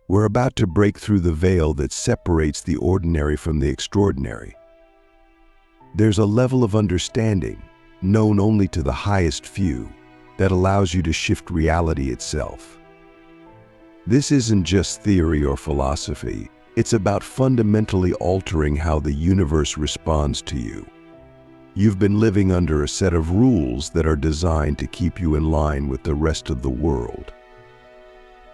We're about to break through the veil that separates the ordinary from the extraordinary. There's a level of understanding, known only to the highest few, that allows you to shift reality itself. This isn't just theory or philosophy. It's about fundamentally altering how the universe responds to you. You've been living under a set of rules that are designed to keep you in line with the rest of the world.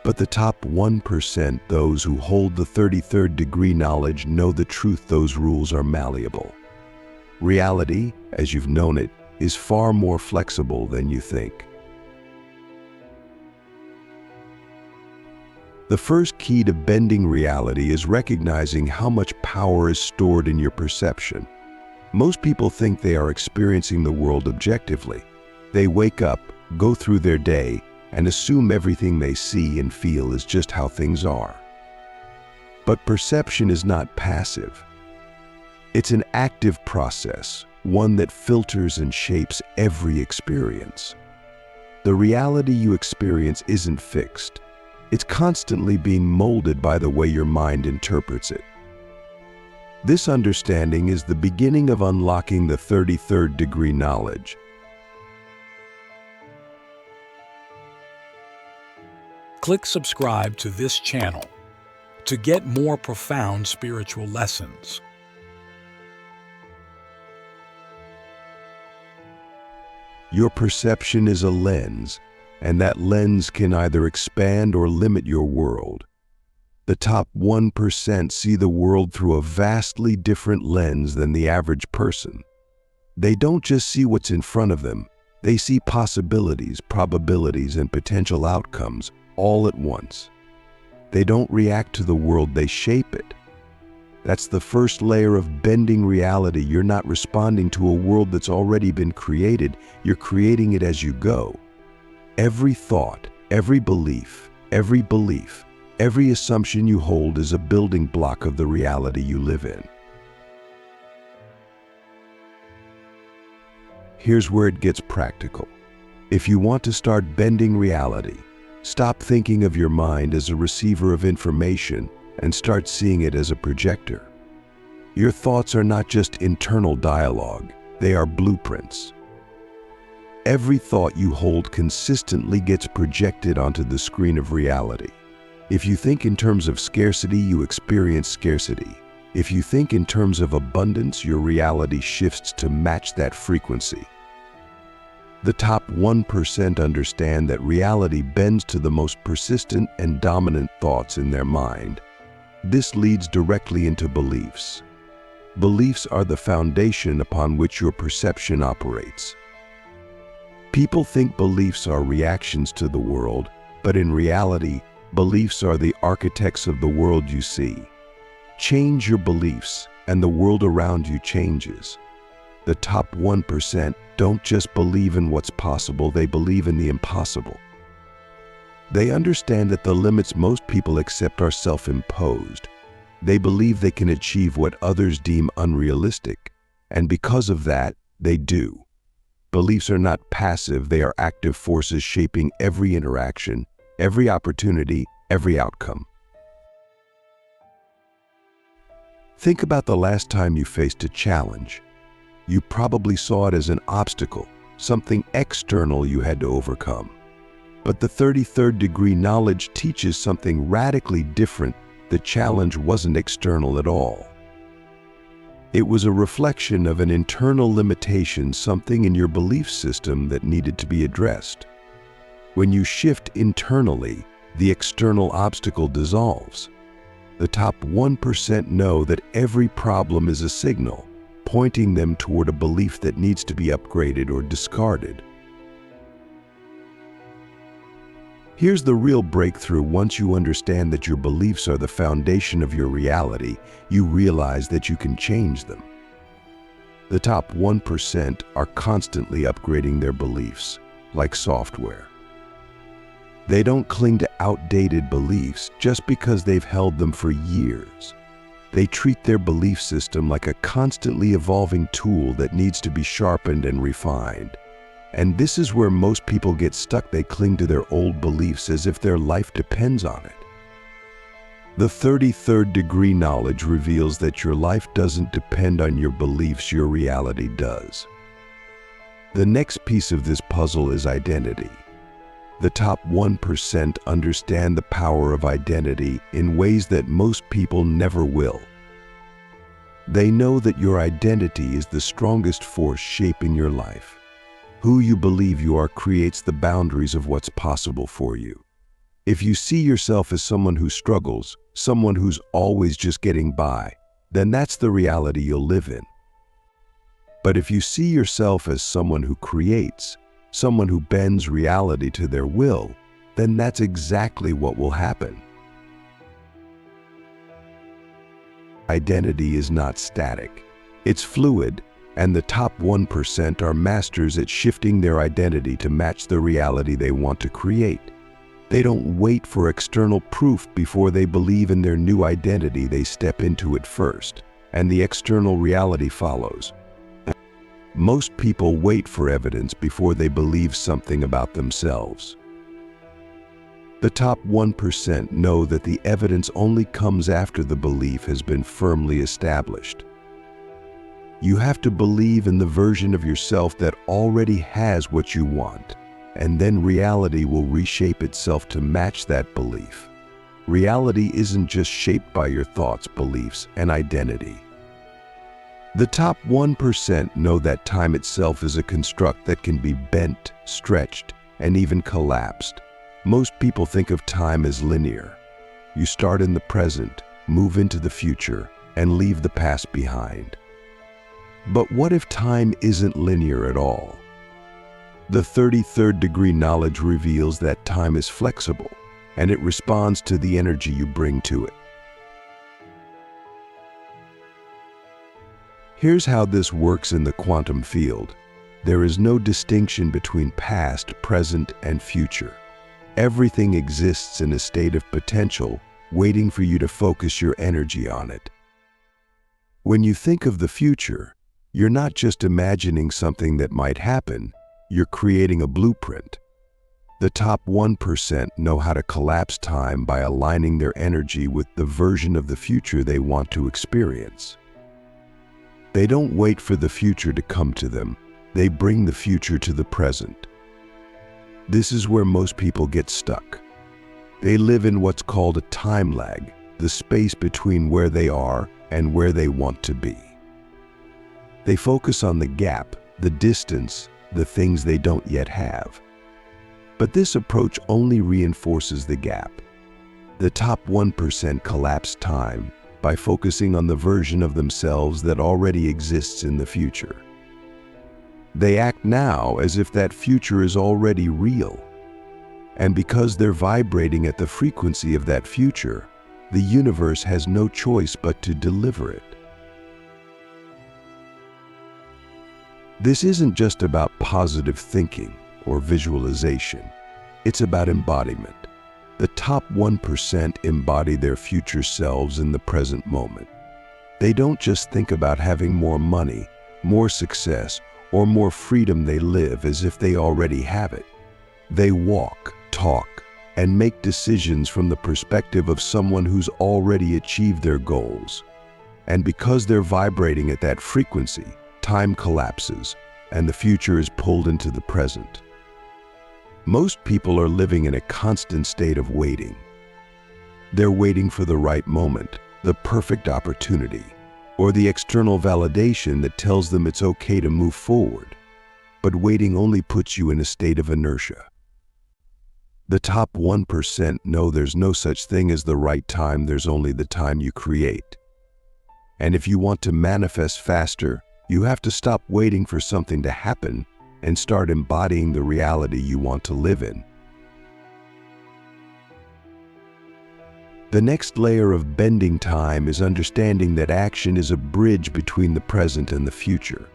But the top 1%, those who hold the 33rd degree knowledge, know the truth. Those rules are malleable. Reality, as you've known it, is far more flexible than you think. The first key to bending reality is recognizing how much power is stored in your perception. Most people think they are experiencing the world objectively. They wake up, go through their day, and assume everything they see and feel is just how things are. But perception is not passive. It's an active process, one that filters and shapes every experience. The reality you experience isn't fixed. It's constantly being molded by the way your mind interprets it. This understanding is the beginning of unlocking the 33rd degree knowledge. Click subscribe to this channel to get more profound spiritual lessons. Your perception is a lens, and that lens can either expand or limit your world. The top 1% see the world through a vastly different lens than the average person. They don't just see what's in front of them, they see possibilities, probabilities, and potential outcomes all at once. They don't react to the world, they shape it. That's the first layer of bending reality. You're not responding to a world that's already been created, you're creating it as you go. Every thought, every belief, every assumption you hold is a building block of the reality you live in. Here's where it gets practical. If you want to start bending reality, stop thinking of your mind as a receiver of information and start seeing it as a projector. Your thoughts are not just internal dialogue, they are blueprints. Every thought you hold consistently gets projected onto the screen of reality. If you think in terms of scarcity, you experience scarcity. If you think in terms of abundance, your reality shifts to match that frequency. The top 1% understand that reality bends to the most persistent and dominant thoughts in their mind. This leads directly into beliefs. Beliefs are the foundation upon which your perception operates. People think beliefs are reactions to the world, but in reality, beliefs are the architects of the world you see. Change your beliefs, and the world around you changes. The top 1% don't just believe in what's possible, they believe in the impossible. They understand that the limits most people accept are self-imposed. They believe they can achieve what others deem unrealistic, and because of that, they do. Beliefs are not passive, they are active forces shaping every interaction, every opportunity, every outcome. Think about the last time you faced a challenge. You probably saw it as an obstacle, something external you had to overcome. But the 33rd degree knowledge teaches something radically different. The challenge wasn't external at all. It was a reflection of an internal limitation, something in your belief system that needed to be addressed. When you shift internally, the external obstacle dissolves. The top 1% know that every problem is a signal, pointing them toward a belief that needs to be upgraded or discarded. Here's the real breakthrough. Once you understand that your beliefs are the foundation of your reality, you realize that you can change them. The top 1% are constantly upgrading their beliefs, like software. They don't cling to outdated beliefs just because they've held them for years. They treat their belief system like a constantly evolving tool that needs to be sharpened and refined. And this is where most people get stuck. They cling to their old beliefs as if their life depends on it. The 33rd degree knowledge reveals that your life doesn't depend on your beliefs, your reality does. The next piece of this puzzle is identity. The top 1% understand the power of identity in ways that most people never will. They know that your identity is the strongest force shaping your life. Who you believe you are creates the boundaries of what's possible for you. If you see yourself as someone who struggles, someone who's always just getting by, then that's the reality you'll live in. But if you see yourself as someone who creates, someone who bends reality to their will, then that's exactly what will happen. Identity is not static. It's fluid, and the top 1% are masters at shifting their identity to match the reality they want to create. They don't wait for external proof before they believe in their new identity. They step into it first, and the external reality follows. Most people wait for evidence before they believe something about themselves. The top 1% know that the evidence only comes after the belief has been firmly established. You have to believe in the version of yourself that already has what you want, and then reality will reshape itself to match that belief. Reality isn't just shaped by your thoughts, beliefs, and identity. The top 1% know that time itself is a construct that can be bent, stretched, and even collapsed. Most people think of time as linear. You start in the present, move into the future, and leave the past behind. But what if time isn't linear at all? The 33rd degree knowledge reveals that time is flexible, and it responds to the energy you bring to it. Here's how this works in the quantum field. There is no distinction between past, present, and future. Everything exists in a state of potential, waiting for you to focus your energy on it. When you think of the future, you're not just imagining something that might happen, you're creating a blueprint. The top 1% know how to collapse time by aligning their energy with the version of the future they want to experience. They don't wait for the future to come to them, they bring the future to the present. This is where most people get stuck. They live in what's called a time lag, the space between where they are and where they want to be. They focus on the gap, the distance, the things they don't yet have. But this approach only reinforces the gap. The top 1% collapse time by focusing on the version of themselves that already exists in the future. They act now as if that future is already real. And because they're vibrating at the frequency of that future, the universe has no choice but to deliver it. This isn't just about positive thinking or visualization. It's about embodiment. The top 1% embody their future selves in the present moment. They don't just think about having more money, more success, or more freedom. They live as if they already have it. They walk, talk, and make decisions from the perspective of someone who's already achieved their goals. And because they're vibrating at that frequency, time collapses, and the future is pulled into the present. Most people are living in a constant state of waiting. They're waiting for the right moment, the perfect opportunity, or the external validation that tells them it's okay to move forward. But waiting only puts you in a state of inertia. The top 1% know there's no such thing as the right time, there's only the time you create. And if you want to manifest faster, you have to stop waiting for something to happen and start embodying the reality you want to live in. The next layer of bending time is understanding that action is a bridge between the present and the future.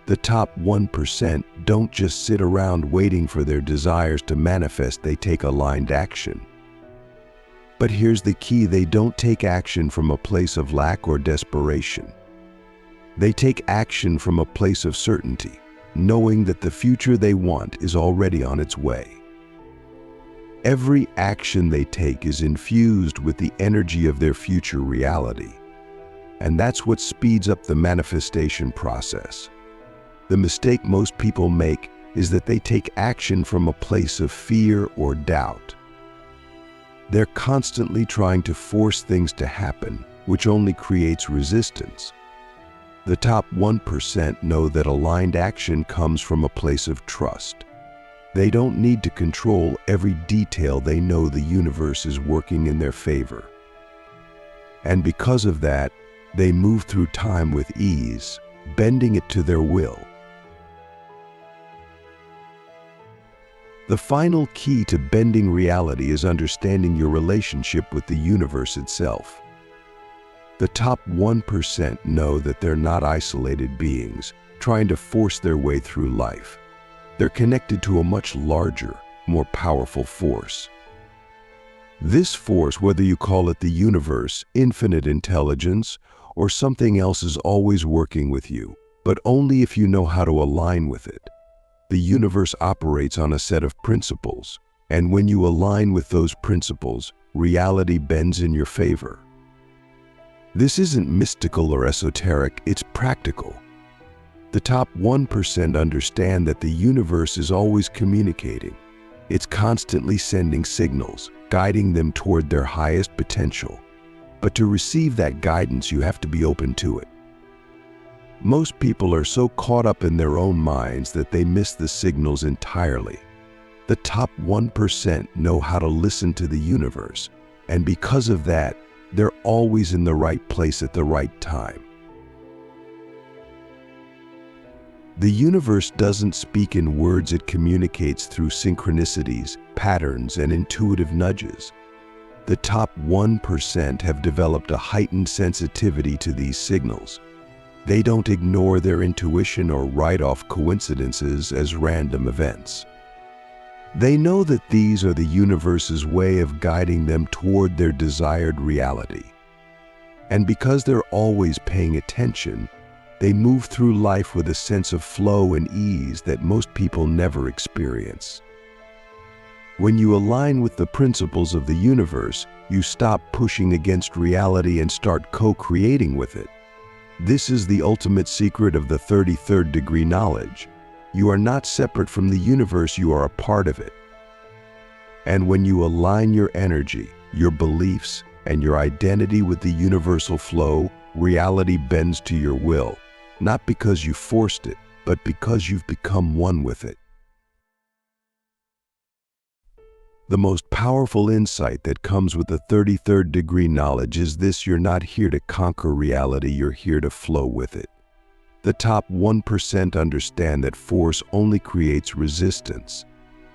The top 1% don't just sit around waiting for their desires to manifest, they take aligned action. But here's the key, they don't take action from a place of lack or desperation. They take action from a place of certainty, knowing that the future they want is already on its way. Every action they take is infused with the energy of their future reality. And that's what speeds up the manifestation process. The mistake most people make is that they take action from a place of fear or doubt. They're constantly trying to force things to happen, which only creates resistance. The top 1% know that aligned action comes from a place of trust. They don't need to control every detail. They know the universe is working in their favor. And because of that, they move through time with ease, bending it to their will. The final key to bending reality is understanding your relationship with the universe itself. The top 1% know that they're not isolated beings trying to force their way through life. They're connected to a much larger, more powerful force. This force, whether you call it the universe, infinite intelligence, or something else, is always working with you, but only if you know how to align with it. The universe operates on a set of principles, and when you align with those principles, reality bends in your favor. This isn't mystical or esoteric, it's practical. The top 1% understand that the universe is always communicating. It's constantly sending signals, guiding them toward their highest potential. But to receive that guidance, you have to be open to it. Most people are so caught up in their own minds that they miss the signals entirely. The top 1% know how to listen to the universe, and because of that, they're always in the right place at the right time. The universe doesn't speak in words, it communicates through synchronicities, patterns, and intuitive nudges. The top 1% have developed a heightened sensitivity to these signals. They don't ignore their intuition or write off coincidences as random events. They know that these are the universe's way of guiding them toward their desired reality. And because they're always paying attention, they move through life with a sense of flow and ease that most people never experience. When you align with the principles of the universe, you stop pushing against reality and start co-creating with it. This is the ultimate secret of the 33rd degree knowledge. You are not separate from the universe, you are a part of it. And when you align your energy, your beliefs, and your identity with the universal flow, reality bends to your will, not because you forced it, but because you've become one with it. The most powerful insight that comes with the 33rd degree knowledge is this: you're not here to conquer reality, you're here to flow with it. The top 1% understand that force only creates resistance.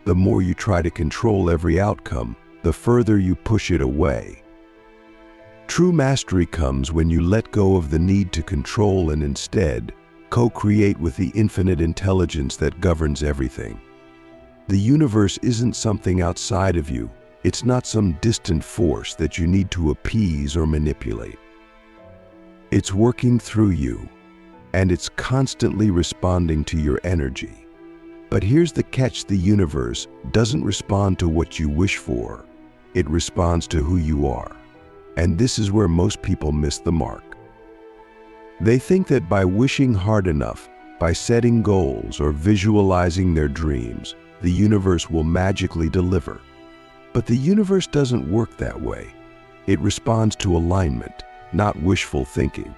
The more you try to control every outcome, the further you push it away. True mastery comes when you let go of the need to control and instead co-create with the infinite intelligence that governs everything. The universe isn't something outside of you. It's not some distant force that you need to appease or manipulate. It's working through you, and it's constantly responding to your energy. But here's the catch: the universe doesn't respond to what you wish for. It responds to who you are. And this is where most people miss the mark. They think that by wishing hard enough, by setting goals or visualizing their dreams, the universe will magically deliver. But the universe doesn't work that way. It responds to alignment, not wishful thinking.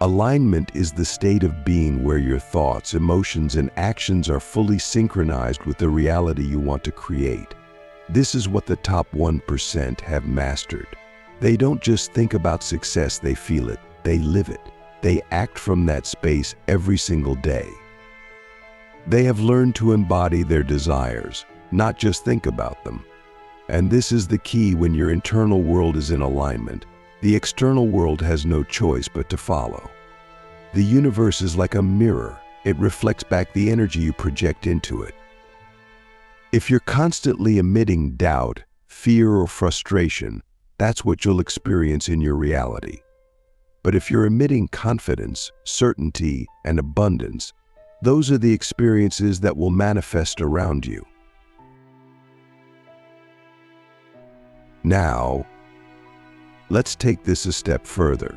Alignment is the state of being where your thoughts, emotions, and actions are fully synchronized with the reality you want to create. This is what the top 1% have mastered. They don't just think about success, they feel it, they live it. They act from that space every single day. They have learned to embody their desires, not just think about them. And this is the key: when your internal world is in alignment, the external world has no choice but to follow. The universe is like a mirror. It reflects back the energy you project into it. If you're constantly emitting doubt, fear, or frustration, that's what you'll experience in your reality. But if you're emitting confidence, certainty, and abundance, Those are the experiences that will manifest around you. Now, let's take this a step further.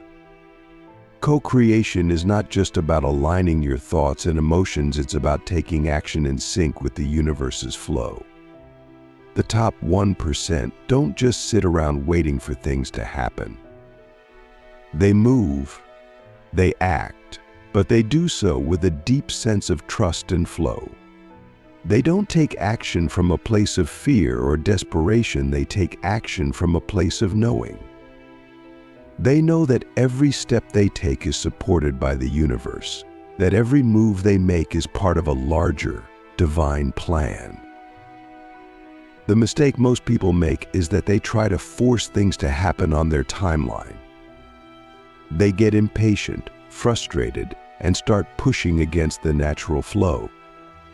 Co-creation is not just about aligning your thoughts and emotions, it's about taking action in sync with the universe's flow. The top 1% don't just sit around waiting for things to happen. They move, they act, but they do so with a deep sense of trust and flow. They don't take action from a place of fear or desperation, they take action from a place of knowing. They know that every step they take is supported by the universe, that every move they make is part of a larger, divine plan. The mistake most people make is that they try to force things to happen on their timeline. They get impatient, frustrated, and start pushing against the natural flow.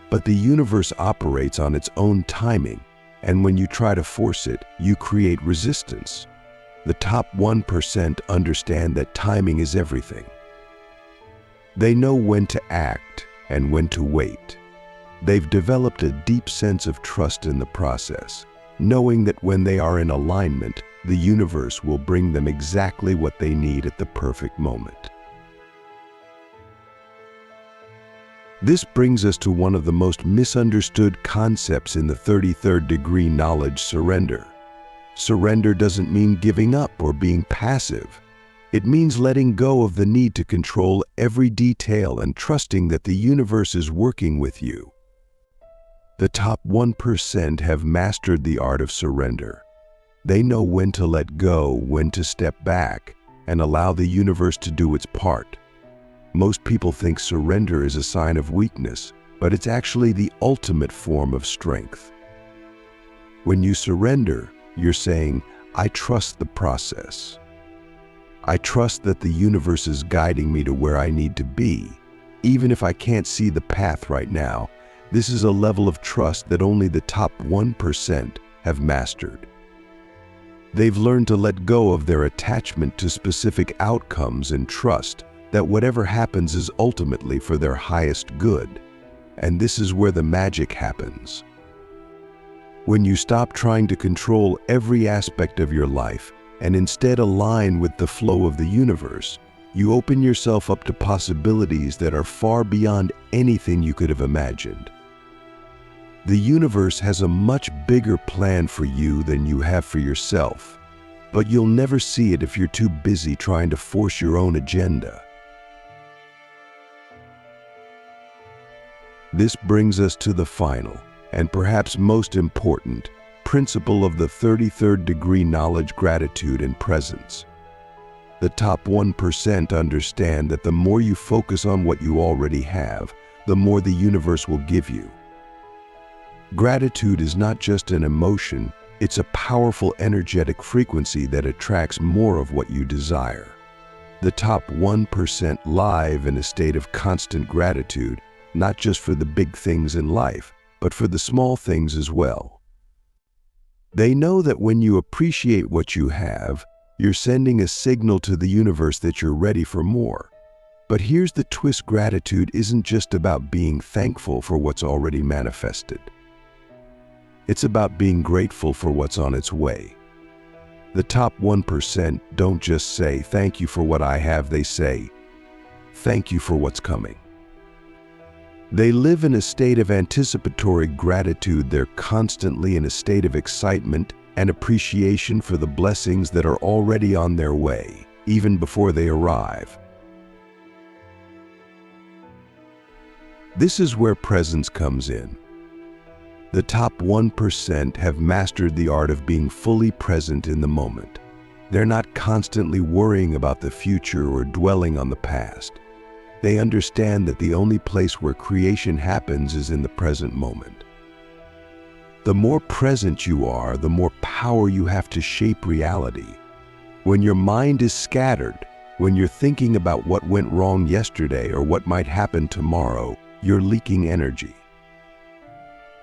But the universe operates on its own timing, and when you try to force it, you create resistance. The top 1% understand that timing is everything. They know when to act and when to wait. They've developed a deep sense of trust in the process, knowing that when they are in alignment, the universe will bring them exactly what they need at the perfect moment. This brings us to one of the most misunderstood concepts in the 33rd degree knowledge: surrender. Surrender doesn't mean giving up or being passive. It means letting go of the need to control every detail and trusting that the universe is working with you. The top 1% have mastered the art of surrender. They know when to let go, when to step back, and allow the universe to do its part. Most people think surrender is a sign of weakness, but it's actually the ultimate form of strength. When you surrender, you're saying, I trust the process. I trust that the universe is guiding me to where I need to be. Even if I can't see the path right now, this is a level of trust that only the top 1% have mastered. They've learned to let go of their attachment to specific outcomes and trust that whatever happens is ultimately for their highest good. And this is where the magic happens. When you stop trying to control every aspect of your life and instead align with the flow of the universe, you open yourself up to possibilities that are far beyond anything you could have imagined. The universe has a much bigger plan for you than you have for yourself, but you'll never see it if you're too busy trying to force your own agenda. This brings us to the final, and perhaps most important, principle of the 33rd degree knowledge: gratitude and presence. The top 1% understand that the more you focus on what you already have, the more the universe will give you. Gratitude is not just an emotion, it's a powerful energetic frequency that attracts more of what you desire. The top 1% live in a state of constant gratitude, not just for the big things in life, but for the small things as well. They know that when you appreciate what you have, you're sending a signal to the universe that you're ready for more. But here's the twist: gratitude isn't just about being thankful for what's already manifested. It's about being grateful for what's on its way. The top 1% don't just say, thank you for what I have, they say, thank you for what's coming. They live in a state of anticipatory gratitude. They're constantly in a state of excitement and appreciation for the blessings that are already on their way, even before they arrive. This is where presence comes in. The top 1% have mastered the art of being fully present in the moment. They're not constantly worrying about the future or dwelling on the past. They understand that the only place where creation happens is in the present moment. The more present you are, the more power you have to shape reality. When your mind is scattered, when you're thinking about what went wrong yesterday or what might happen tomorrow, you're leaking energy.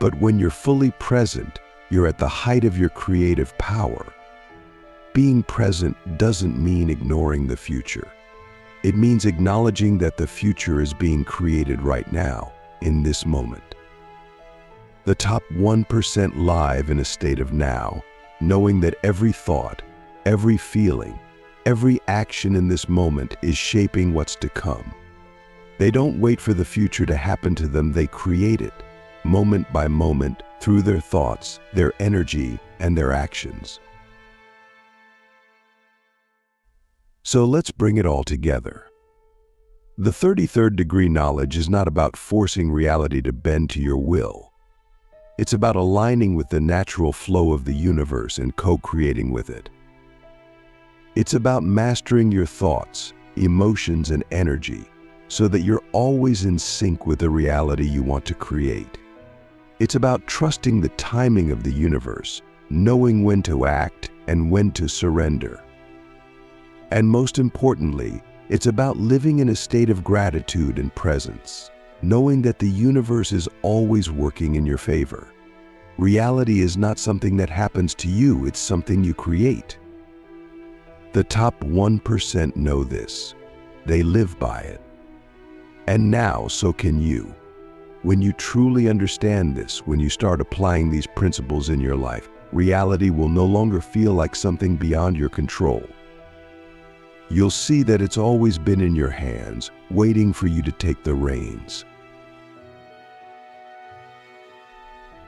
But when you're fully present, you're at the height of your creative power. Being present doesn't mean ignoring the future. It means acknowledging that the future is being created right now, in this moment. The top 1% live in a state of now, knowing that every thought, every feeling, every action in this moment is shaping what's to come. They don't wait for the future to happen to them, they create it, moment by moment, through their thoughts, their energy, and their actions. So let's bring it all together. The 33rd degree knowledge is not about forcing reality to bend to your will. It's about aligning with the natural flow of the universe and co-creating with it. It's about mastering your thoughts, emotions, and energy so that you're always in sync with the reality you want to create. It's about trusting the timing of the universe, knowing when to act and when to surrender. And most importantly, it's about living in a state of gratitude and presence, knowing that the universe is always working in your favor. Reality is not something that happens to you, it's something you create. The top 1% know this. They live by it. And now, so can you. When you truly understand this, when you start applying these principles in your life, reality will no longer feel like something beyond your control. You'll see that it's always been in your hands, waiting for you to take the reins.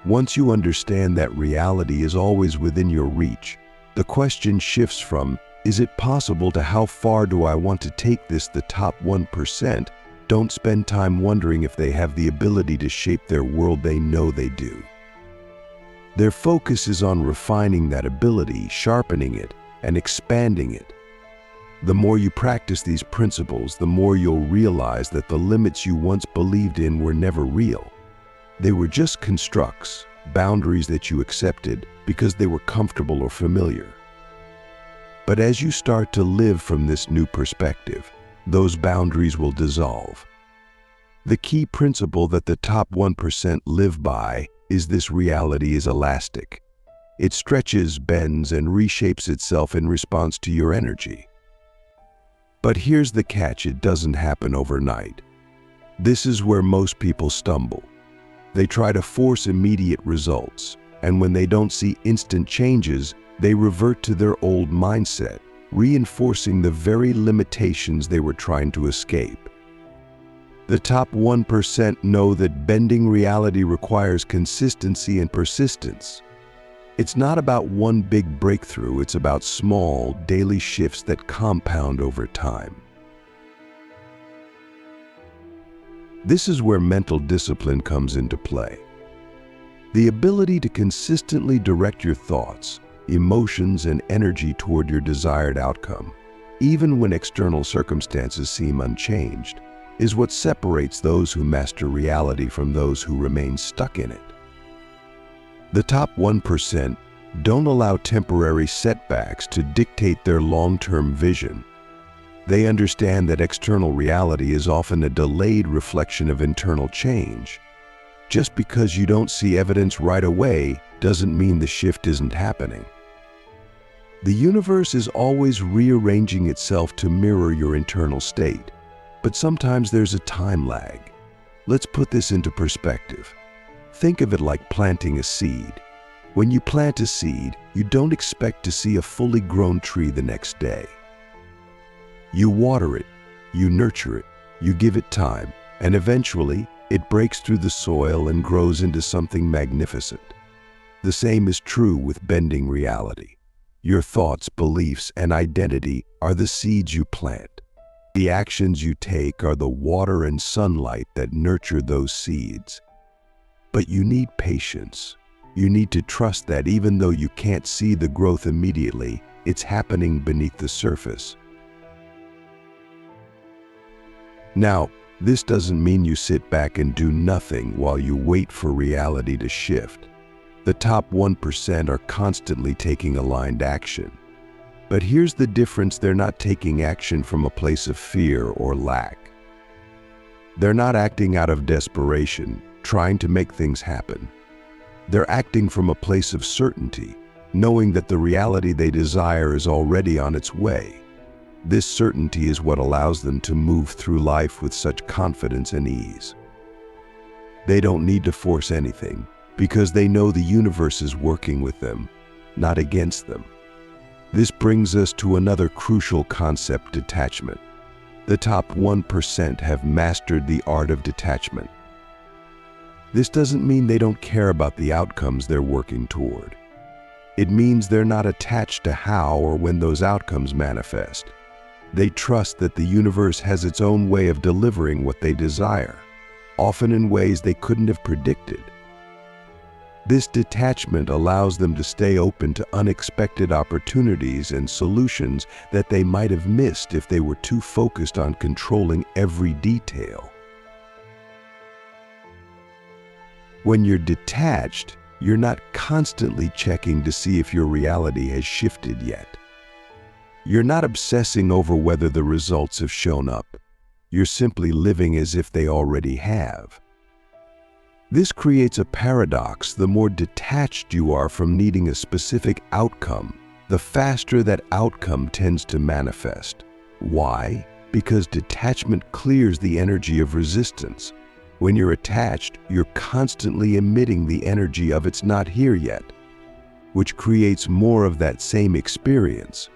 Once you understand that reality is always within your reach, the question shifts from, is it possible, to how far do I want to take this? The top 1% don't spend time wondering if they have the ability to shape their world, they know they do. Their focus is on refining that ability, sharpening it, and expanding it. The more you practice these principles, the more you'll realize that the limits you once believed in were never real. They were just constructs, boundaries that you accepted because they were comfortable or familiar. But as you start to live from this new perspective, those boundaries will dissolve. The key principle that the top 1% live by is this: reality is elastic. It stretches, bends, and reshapes itself in response to your energy. But here's the catch: it doesn't happen overnight. This is where most people stumble. They try to force immediate results, and when they don't see instant changes, they revert to their old mindset, reinforcing the very limitations they were trying to escape. The top 1% know that bending reality requires consistency and persistence. It's not about one big breakthrough, it's about small, daily shifts that compound over time. This is where mental discipline comes into play. The ability to consistently direct your thoughts, emotions, and energy toward your desired outcome, even when external circumstances seem unchanged, is what separates those who master reality from those who remain stuck in it. The top 1% don't allow temporary setbacks to dictate their long-term vision. They understand that external reality is often a delayed reflection of internal change. Just because you don't see evidence right away doesn't mean the shift isn't happening. The universe is always rearranging itself to mirror your internal state, but sometimes there's a time lag. Let's put this into perspective. Think of it like planting a seed. When you plant a seed, you don't expect to see a fully grown tree the next day. You water it, you nurture it, you give it time, and eventually it breaks through the soil and grows into something magnificent. The same is true with bending reality. Your thoughts, beliefs, and identity are the seeds you plant. The actions you take are the water and sunlight that nurture those seeds. But you need patience. You need to trust that even though you can't see the growth immediately, it's happening beneath the surface. Now, this doesn't mean you sit back and do nothing while you wait for reality to shift. The top 1% are constantly taking aligned action. But here's the difference: they're not taking action from a place of fear or lack. They're not acting out of desperation, trying to make things happen. They're acting from a place of certainty, knowing that the reality they desire is already on its way. This certainty is what allows them to move through life with such confidence and ease. They don't need to force anything because they know the universe is working with them, not against them. This brings us to another crucial concept: detachment. The top 1% have mastered the art of detachment. This doesn't mean they don't care about the outcomes they're working toward. It means they're not attached to how or when those outcomes manifest. They trust that the universe has its own way of delivering what they desire, often in ways they couldn't have predicted. This detachment allows them to stay open to unexpected opportunities and solutions that they might have missed if they were too focused on controlling every detail. When you're detached, you're not constantly checking to see if your reality has shifted yet. You're not obsessing over whether the results have shown up. You're simply living as if they already have. This creates a paradox. The more detached you are from needing a specific outcome, the faster that outcome tends to manifest. Why? Because detachment clears the energy of resistance. When you're attached, you're constantly emitting the energy of "it's not here yet," which creates more of that same experience.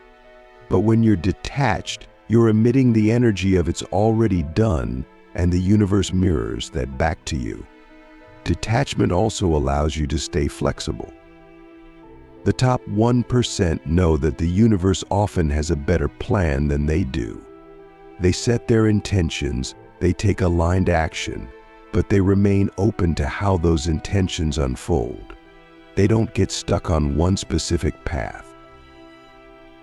But when you're detached, you're emitting the energy of "it's already done," and the universe mirrors that back to you. Detachment also allows you to stay flexible. The top 1% know that the universe often has a better plan than they do. They set their intentions, they take aligned action, but they remain open to how those intentions unfold. They don't get stuck on one specific path.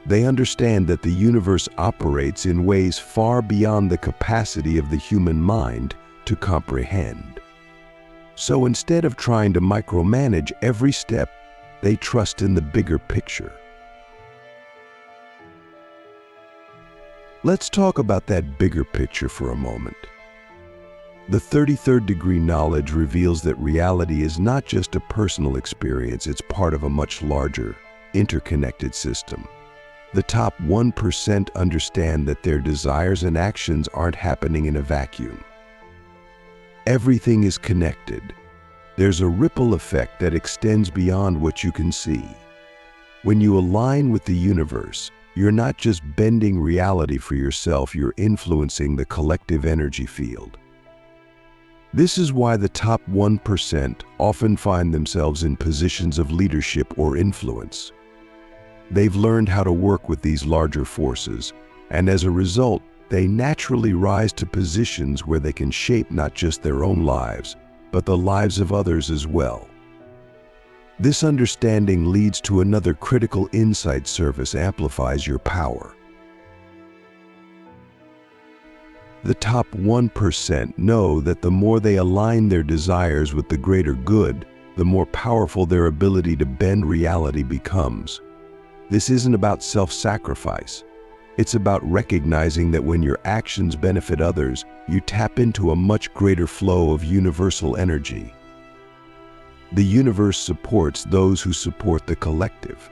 They understand that the universe operates in ways far beyond the capacity of the human mind to comprehend. So instead of trying to micromanage every step, they trust in the bigger picture. Let's talk about that bigger picture for a moment. The 33rd degree knowledge reveals that reality is not just a personal experience, it's part of a much larger, interconnected system. The top 1% understand that their desires and actions aren't happening in a vacuum. Everything is connected. There's a ripple effect that extends beyond what you can see. When you align with the universe, you're not just bending reality for yourself, you're influencing the collective energy field. This is why the top 1% often find themselves in positions of leadership or influence. They've learned how to work with these larger forces, and as a result, they naturally rise to positions where they can shape not just their own lives, but the lives of others as well. This understanding leads to another critical insight: service amplifies your power. The top 1% know that the more they align their desires with the greater good, the more powerful their ability to bend reality becomes. This isn't about self-sacrifice. It's about recognizing that when your actions benefit others, you tap into a much greater flow of universal energy. The universe supports those who support the collective.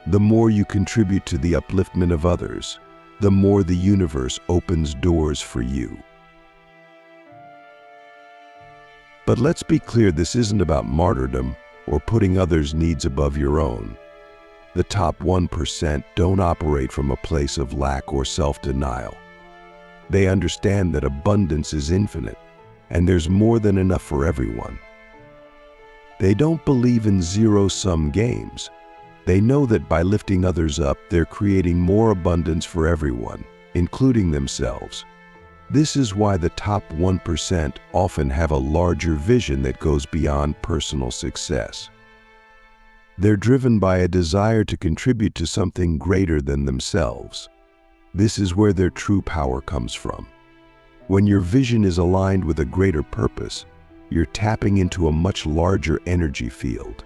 The more you contribute to the upliftment of others, the more the universe opens doors for you. But let's be clear, this isn't about martyrdom or putting others' needs above your own. The top 1% don't operate from a place of lack or self-denial. They understand that abundance is infinite, and there's more than enough for everyone. They don't believe in zero-sum games. They know that by lifting others up, they're creating more abundance for everyone, including themselves. This is why the top 1% often have a larger vision that goes beyond personal success. They're driven by a desire to contribute to something greater than themselves. This is where their true power comes from. When your vision is aligned with a greater purpose, you're tapping into a much larger energy field.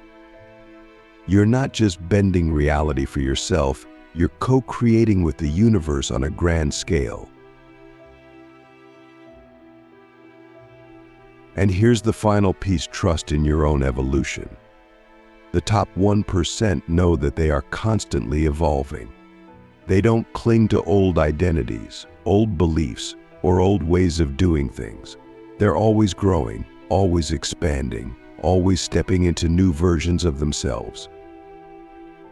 You're not just bending reality for yourself, you're co-creating with the universe on a grand scale. And here's the final piece: trust in your own evolution. The top 1% know that they are constantly evolving. They don't cling to old identities, old beliefs, or old ways of doing things. They're always growing, always expanding, always stepping into new versions of themselves.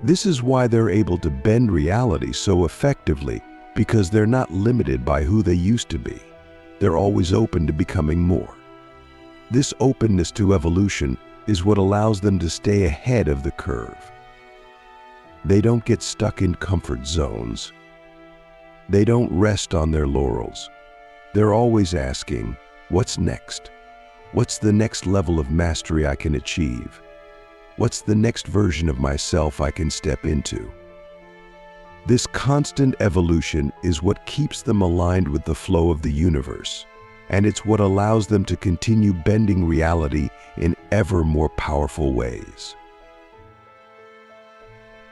This is why they're able to bend reality so effectively, because they're not limited by who they used to be. They're always open to becoming more. This openness to evolution is what allows them to stay ahead of the curve. They don't get stuck in comfort zones. They don't rest on their laurels. They're always asking, what's next? What's the next level of mastery I can achieve? What's the next version of myself I can step into? This constant evolution is what keeps them aligned with the flow of the universe, and it's what allows them to continue bending reality in ever more powerful ways.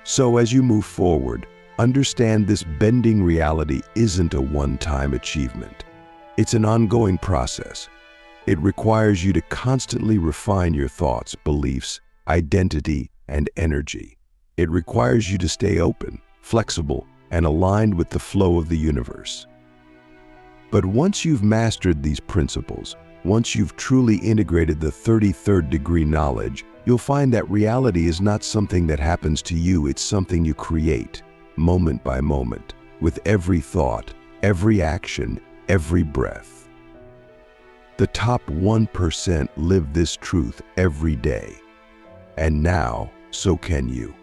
So as you move forward, understand this bending reality isn't a one-time achievement. It's an ongoing process. It requires you to constantly refine your thoughts, beliefs, identity, and energy. It requires you to stay open, flexible, and aligned with the flow of the universe. But once you've mastered these principles, once you've truly integrated the 33rd degree knowledge, you'll find that reality is not something that happens to you, it's something you create, moment by moment, with every thought, every action, every breath. The top 1% live this truth every day. And now, so can you.